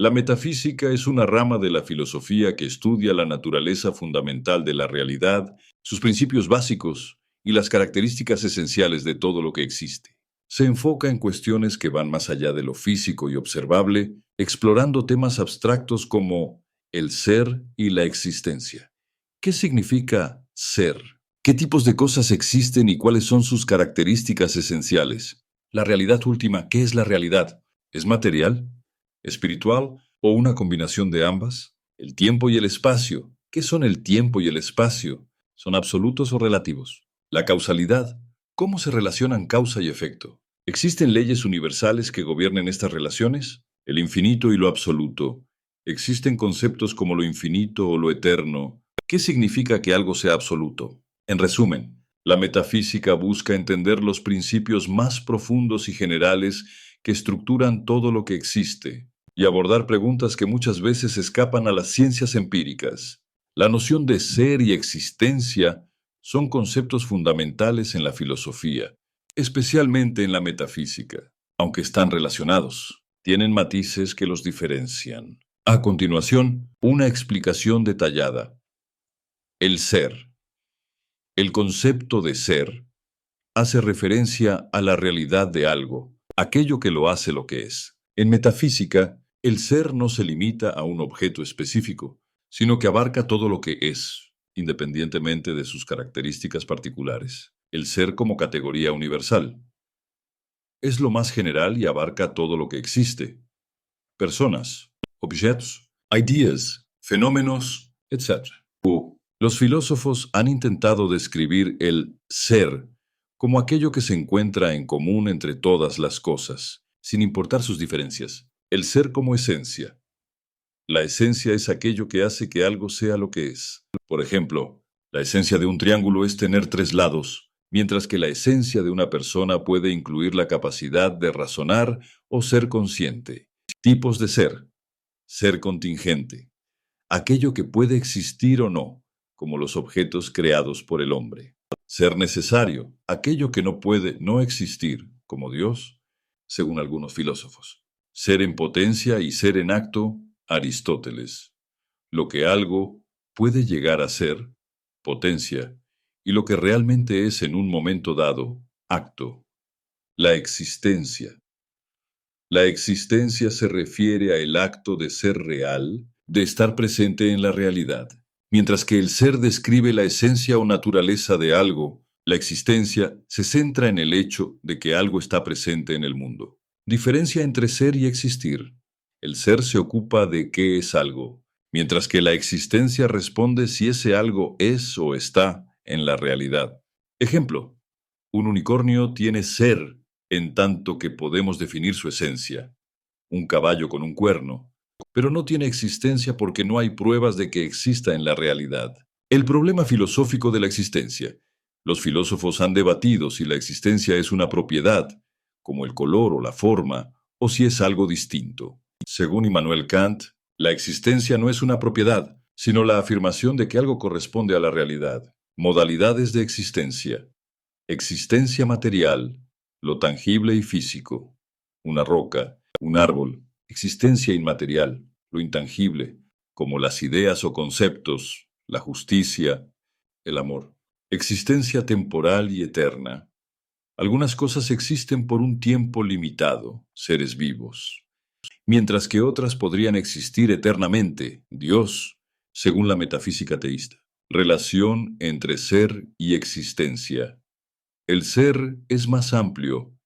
La metafísica es una rama de la filosofía que estudia la naturaleza fundamental de la realidad, sus principios básicos y las características esenciales de todo lo que existe. Se enfoca en cuestiones que van más allá de lo físico y observable, explorando temas abstractos como el ser y la existencia. ¿Qué significa ser? ¿Qué tipos de cosas existen y cuáles son sus características esenciales? La realidad última, ¿qué es la realidad? ¿Es material? ¿Espiritual o una combinación de ambas? El tiempo y el espacio. ¿Qué son el tiempo y el espacio? ¿Son absolutos o relativos? La causalidad. ¿Cómo se relacionan causa y efecto? ¿Existen leyes universales que gobiernen estas relaciones? El infinito y lo absoluto. ¿Existen conceptos como lo infinito o lo eterno? ¿Qué significa que algo sea absoluto? En resumen, la metafísica busca entender los principios más profundos y generales que estructuran todo lo que existe, y abordar preguntas que muchas veces escapan a las ciencias empíricas. La noción de ser y existencia son conceptos fundamentales en la filosofía, especialmente en la metafísica. Aunque están relacionados, tienen matices que los diferencian. A continuación, una explicación detallada. El ser. El concepto de ser hace referencia a la realidad de algo, aquello que lo hace lo que es. En metafísica, el ser no se limita a un objeto específico, sino que abarca todo lo que es, independientemente de sus características particulares. El ser como categoría universal es lo más general y abarca todo lo que existe. Personas, objetos, ideas, fenómenos, etc. Los filósofos han intentado describir el ser como aquello que se encuentra en común entre todas las cosas, sin importar sus diferencias. El ser como esencia. La esencia es aquello que hace que algo sea lo que es. Por ejemplo, la esencia de un triángulo es tener tres lados, mientras que la esencia de una persona puede incluir la capacidad de razonar o ser consciente. Tipos de ser. Ser contingente. Aquello que puede existir o no, como los objetos creados por el hombre. Ser necesario, aquello que no puede no existir, como Dios, según algunos filósofos. Ser en potencia y ser en acto, Aristóteles. Lo que algo puede llegar a ser, potencia, y lo que realmente es en un momento dado, acto. La existencia. La existencia se refiere a el acto de ser real, de estar presente en la realidad. Mientras que el ser describe la esencia o naturaleza de algo, la existencia se centra en el hecho de que algo está presente en el mundo. Diferencia entre ser y existir. El ser se ocupa de qué es algo, mientras que la existencia responde si ese algo es o está en la realidad. Ejemplo, un unicornio tiene ser en tanto que podemos definir su esencia. Un caballo con un cuerno, pero no tiene existencia porque no hay pruebas de que exista en la realidad. El problema filosófico de la existencia. Los filósofos han debatido si la existencia es una propiedad, como el color o la forma, o si es algo distinto. Según Immanuel Kant, la existencia no es una propiedad, sino la afirmación de que algo corresponde a la realidad. Modalidades de existencia. Existencia material, lo tangible y físico. Una roca, un árbol. Existencia inmaterial, lo intangible, como las ideas o conceptos, la justicia, el amor. Existencia temporal y eterna. Algunas cosas existen por un tiempo limitado, seres vivos, mientras que otras podrían existir eternamente, Dios, según la metafísica teísta. Relación entre ser y existencia. El ser es más amplio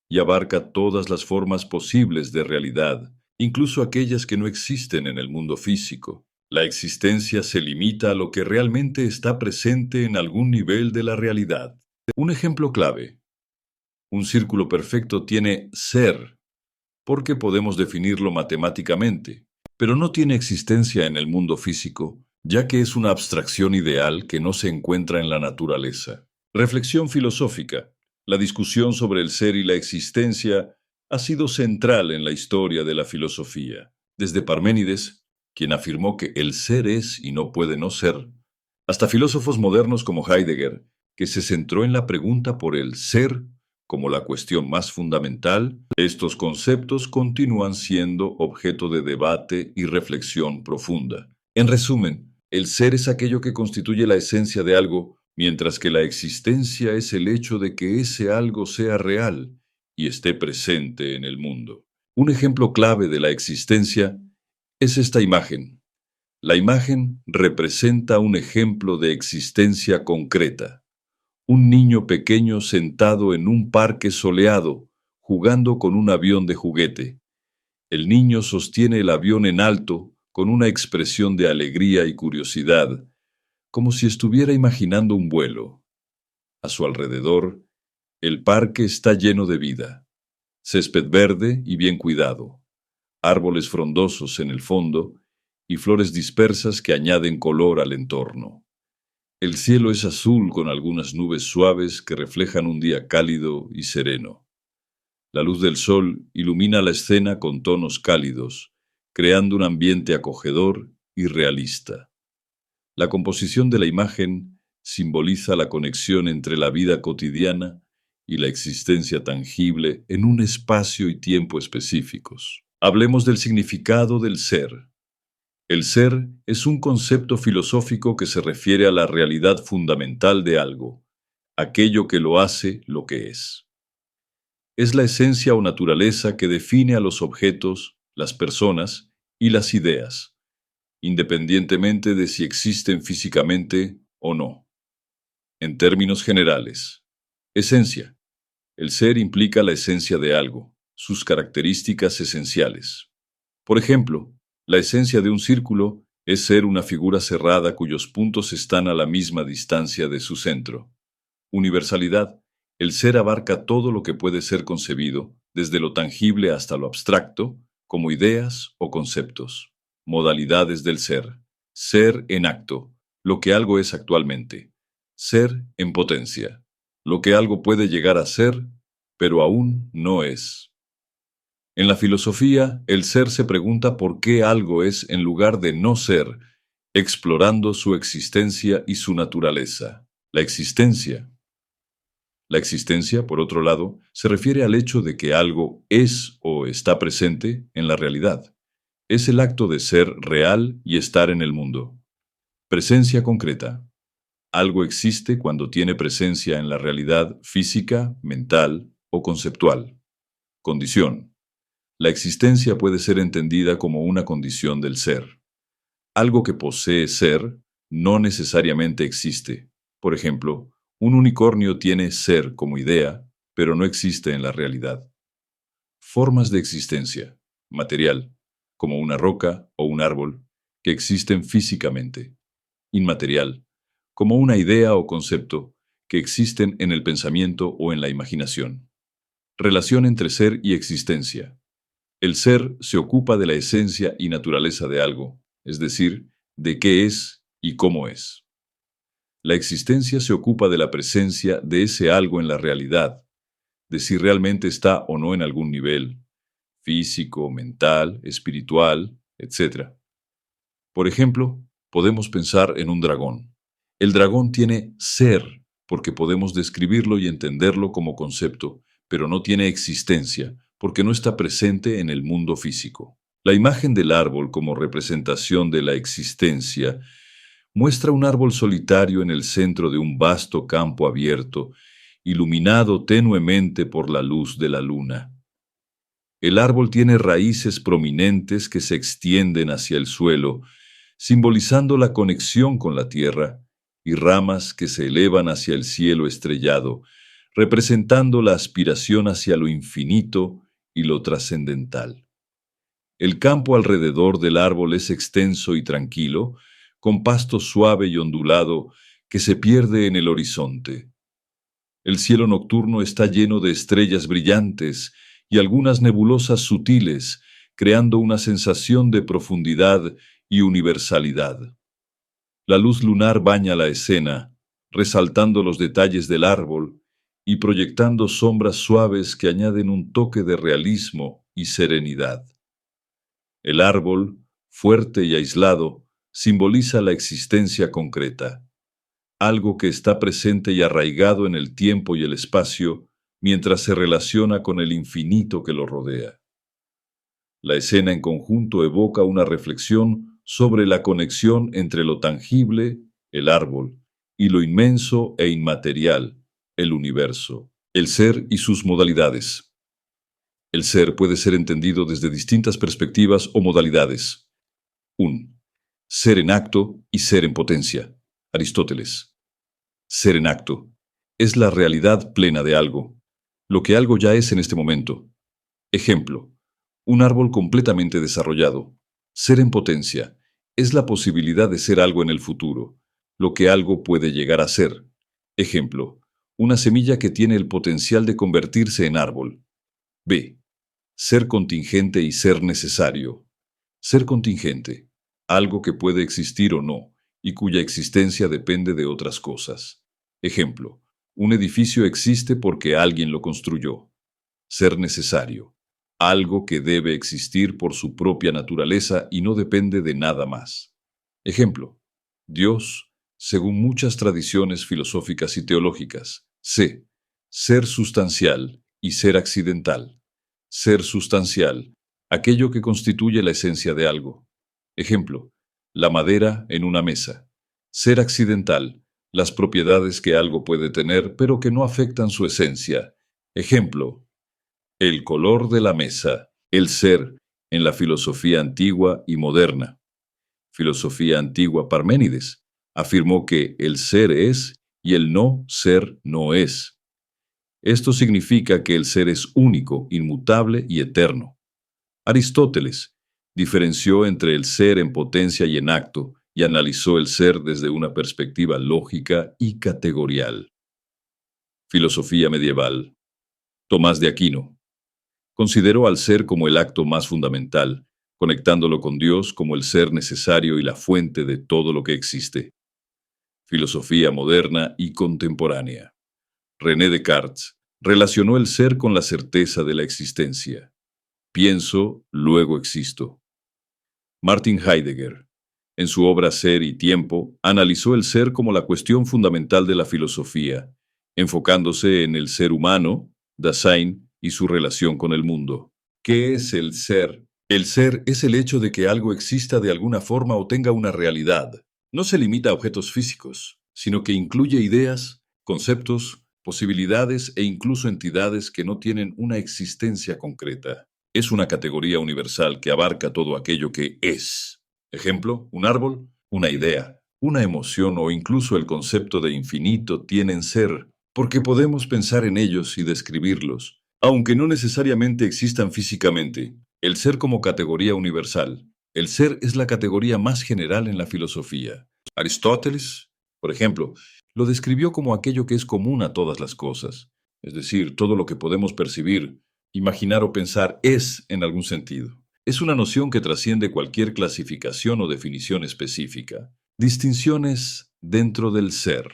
y abarca todas las formas posibles de realidad, incluso aquellas que no existen en el mundo físico. La existencia se limita a lo que realmente está presente en algún nivel de la realidad. Un ejemplo clave. Un círculo perfecto tiene ser, porque podemos definirlo matemáticamente, pero no tiene existencia en el mundo físico, ya que es una abstracción ideal que no se encuentra en la naturaleza. Reflexión filosófica. La discusión sobre el ser y la existencia ha sido central en la historia de la filosofía, desde Parménides, quien afirmó que el ser es y no puede no ser, hasta filósofos modernos como Heidegger, que se centró en la pregunta por el ser como la cuestión más fundamental, estos conceptos continúan siendo objeto de debate y reflexión profunda. En resumen, el ser es aquello que constituye la esencia de algo, mientras que la existencia es el hecho de que ese algo sea real y esté presente en el mundo. Un ejemplo clave de la existencia es esta imagen. La imagen representa un ejemplo de existencia concreta. Un niño pequeño sentado en un parque soleado, jugando con un avión de juguete. El niño sostiene el avión en alto con una expresión de alegría y curiosidad, como si estuviera imaginando un vuelo. A su alrededor, el parque está lleno de vida. Césped verde y bien cuidado, árboles frondosos en el fondo y flores dispersas que añaden color al entorno. El cielo es azul con algunas nubes suaves que reflejan un día cálido y sereno. La luz del sol ilumina la escena con tonos cálidos, creando un ambiente acogedor y realista. La composición de la imagen simboliza la conexión entre la vida cotidiana y la existencia tangible en un espacio y tiempo específicos. Hablemos del significado del ser. El ser es un concepto filosófico que se refiere a la realidad fundamental de algo, aquello que lo hace lo que es. Es la esencia o naturaleza que define a los objetos, las personas y las ideas, independientemente de si existen físicamente o no. En términos generales, esencia. El ser implica la esencia de algo, sus características esenciales. Por ejemplo, la esencia de un círculo es ser una figura cerrada cuyos puntos están a la misma distancia de su centro. Universalidad. El ser abarca todo lo que puede ser concebido, desde lo tangible hasta lo abstracto, como ideas o conceptos. Modalidades del ser. Ser en acto, lo que algo es actualmente. Ser en potencia, lo que algo puede llegar a ser, pero aún no es. En la filosofía, el ser se pregunta por qué algo es en lugar de no ser, explorando su existencia y su naturaleza. La existencia. La existencia, por otro lado, se refiere al hecho de que algo es o está presente en la realidad. Es el acto de ser real y estar en el mundo. Presencia concreta. Algo existe cuando tiene presencia en la realidad física, mental o conceptual. Condición. La existencia puede ser entendida como una condición del ser. Algo que posee ser no necesariamente existe. Por ejemplo, un unicornio tiene ser como idea, pero no existe en la realidad. Formas de existencia. Material, como una roca o un árbol, que existen físicamente. Inmaterial, como una idea o concepto, que existen en el pensamiento o en la imaginación. Relación entre ser y existencia. El ser se ocupa de la esencia y naturaleza de algo, es decir, de qué es y cómo es. La existencia se ocupa de la presencia de ese algo en la realidad, de si realmente está o no en algún nivel, físico, mental, espiritual, etc. Por ejemplo, podemos pensar en un dragón. El dragón tiene ser, porque podemos describirlo y entenderlo como concepto, pero no tiene existencia, porque no está presente en el mundo físico. La imagen del árbol como representación de la existencia muestra un árbol solitario en el centro de un vasto campo abierto, iluminado tenuemente por la luz de la luna. El árbol tiene raíces prominentes que se extienden hacia el suelo, simbolizando la conexión con la tierra, y ramas que se elevan hacia el cielo estrellado, representando la aspiración hacia lo infinito y lo trascendental. El campo alrededor del árbol es extenso y tranquilo, con pasto suave y ondulado que se pierde en el horizonte. El cielo nocturno está lleno de estrellas brillantes y algunas nebulosas sutiles, creando una sensación de profundidad y universalidad. La luz lunar baña la escena, resaltando los detalles del árbol y proyectando sombras suaves que añaden un toque de realismo y serenidad. El árbol, fuerte y aislado, simboliza la existencia concreta, algo que está presente y arraigado en el tiempo y el espacio, mientras se relaciona con el infinito que lo rodea. La escena en conjunto evoca una reflexión sobre la conexión entre lo tangible, el árbol, y lo inmenso e inmaterial, el universo, el ser y sus modalidades. El ser puede ser entendido desde distintas perspectivas o modalidades. 1. Ser en acto y ser en potencia. Aristóteles. Ser en acto es la realidad plena de algo, lo que algo ya es en este momento. Ejemplo, un árbol completamente desarrollado. Ser en potencia es la posibilidad de ser algo en el futuro, lo que algo puede llegar a ser. Ejemplo, una semilla que tiene el potencial de convertirse en árbol. B. Ser contingente y ser necesario. Ser contingente, algo que puede existir o no, y cuya existencia depende de otras cosas. Ejemplo, un edificio existe porque alguien lo construyó. Ser necesario, algo que debe existir por su propia naturaleza y no depende de nada más. Ejemplo, Dios, según muchas tradiciones filosóficas y teológicas. C. Ser sustancial y ser accidental. Ser sustancial, aquello que constituye la esencia de algo. Ejemplo, la madera en una mesa. Ser accidental, las propiedades que algo puede tener pero que no afectan su esencia. Ejemplo, el color de la mesa, el ser, en la filosofía antigua y moderna. Filosofía antigua Parménides afirmó que el ser es y el no ser no es. Esto significa que el ser es único, inmutable y eterno. Aristóteles diferenció entre el ser en potencia y en acto y analizó el ser desde una perspectiva lógica y categorial. Filosofía medieval. Tomás de Aquino consideró al ser como el acto más fundamental, conectándolo con Dios como el ser necesario y la fuente de todo lo que existe. Filosofía moderna y contemporánea. René Descartes relacionó el ser con la certeza de la existencia. Pienso, luego existo. Martin Heidegger, en su obra Ser y Tiempo, analizó el ser como la cuestión fundamental de la filosofía, enfocándose en el ser humano, Dasein, y su relación con el mundo. ¿Qué es el ser? El ser es el hecho de que algo exista de alguna forma o tenga una realidad. No se limita a objetos físicos, sino que incluye ideas, conceptos, posibilidades e incluso entidades que no tienen una existencia concreta. Es una categoría universal que abarca todo aquello que es. Ejemplo, un árbol, una idea, una emoción o incluso el concepto de infinito tienen ser, porque podemos pensar en ellos y describirlos, aunque no necesariamente existan físicamente. El ser como categoría universal. El ser es la categoría más general en la filosofía. Aristóteles, por ejemplo, lo describió como aquello que es común a todas las cosas, es decir, todo lo que podemos percibir, imaginar o pensar es en algún sentido. Es una noción que trasciende cualquier clasificación o definición específica. Distinciones dentro del ser.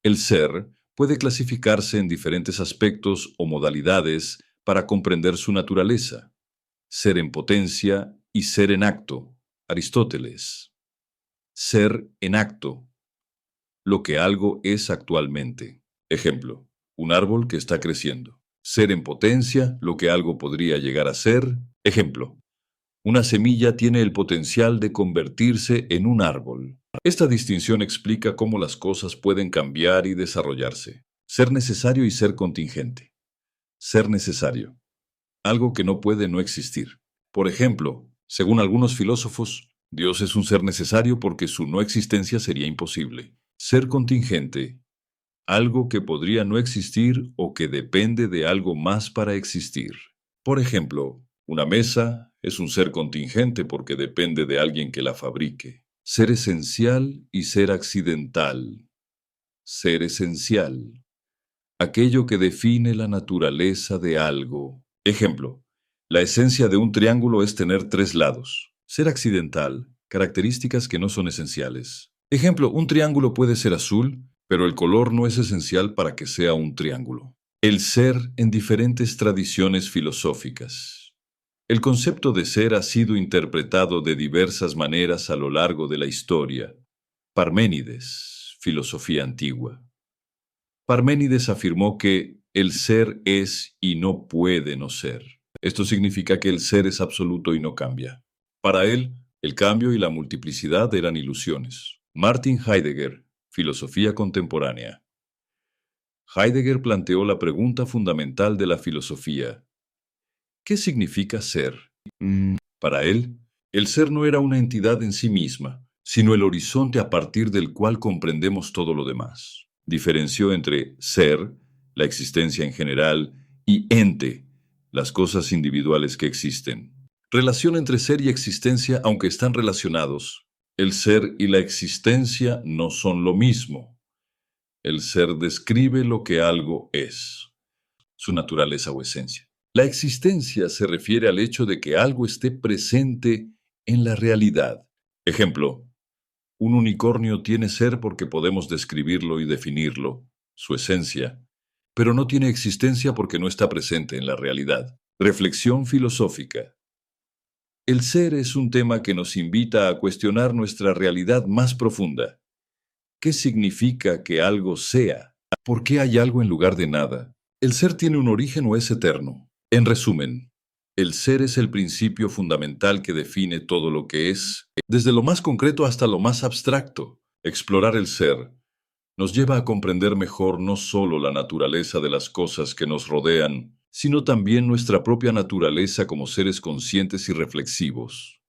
El ser puede clasificarse en diferentes aspectos o modalidades para comprender su naturaleza. Ser en potencia y ser en acto. Aristóteles. Ser en acto. Lo que algo es actualmente. Ejemplo, un árbol que está creciendo. Ser en potencia, lo que algo podría llegar a ser. Ejemplo, una semilla tiene el potencial de convertirse en un árbol. Esta distinción explica cómo las cosas pueden cambiar y desarrollarse. Ser necesario y ser contingente. Ser necesario. Algo que no puede no existir. Por ejemplo, según algunos filósofos, Dios es un ser necesario porque su no existencia sería imposible. Ser contingente. Algo que podría no existir o que depende de algo más para existir. Por ejemplo, una mesa es un ser contingente porque depende de alguien que la fabrique. Ser esencial y ser accidental. Ser esencial. Aquello que define la naturaleza de algo. Ejemplo, la esencia de un triángulo es tener tres lados. Ser accidental, características que no son esenciales. Ejemplo, un triángulo puede ser azul, pero el color no es esencial para que sea un triángulo. El ser en diferentes tradiciones filosóficas. El concepto de ser ha sido interpretado de diversas maneras a lo largo de la historia. Parménides, Filosofía Antigua. Parménides afirmó que el ser es y no puede no ser. Esto significa que el ser es absoluto y no cambia. Para él, el cambio y la multiplicidad eran ilusiones. Martin Heidegger, Filosofía contemporánea. Heidegger planteó la pregunta fundamental de la filosofía: ¿qué significa ser? Para él, el ser no era una entidad en sí misma, sino el horizonte a partir del cual comprendemos todo lo demás. Diferenció entre ser, la existencia en general, y ente, las cosas individuales que existen. Relación entre ser y existencia, aunque están relacionados. El ser y la existencia no son lo mismo. El ser describe lo que algo es, su naturaleza o esencia. La existencia se refiere al hecho de que algo esté presente en la realidad. Ejemplo, un unicornio tiene ser porque podemos describirlo y definirlo, su esencia, pero no tiene existencia porque no está presente en la realidad. Reflexión filosófica. El ser es un tema que nos invita a cuestionar nuestra realidad más profunda. ¿Qué significa que algo sea? ¿Por qué hay algo en lugar de nada? ¿El ser tiene un origen o es eterno? En resumen, el ser es el principio fundamental que define todo lo que es, desde lo más concreto hasta lo más abstracto. Explorar el ser nos lleva a comprender mejor no solo la naturaleza de las cosas que nos rodean, sino también nuestra propia naturaleza como seres conscientes y reflexivos.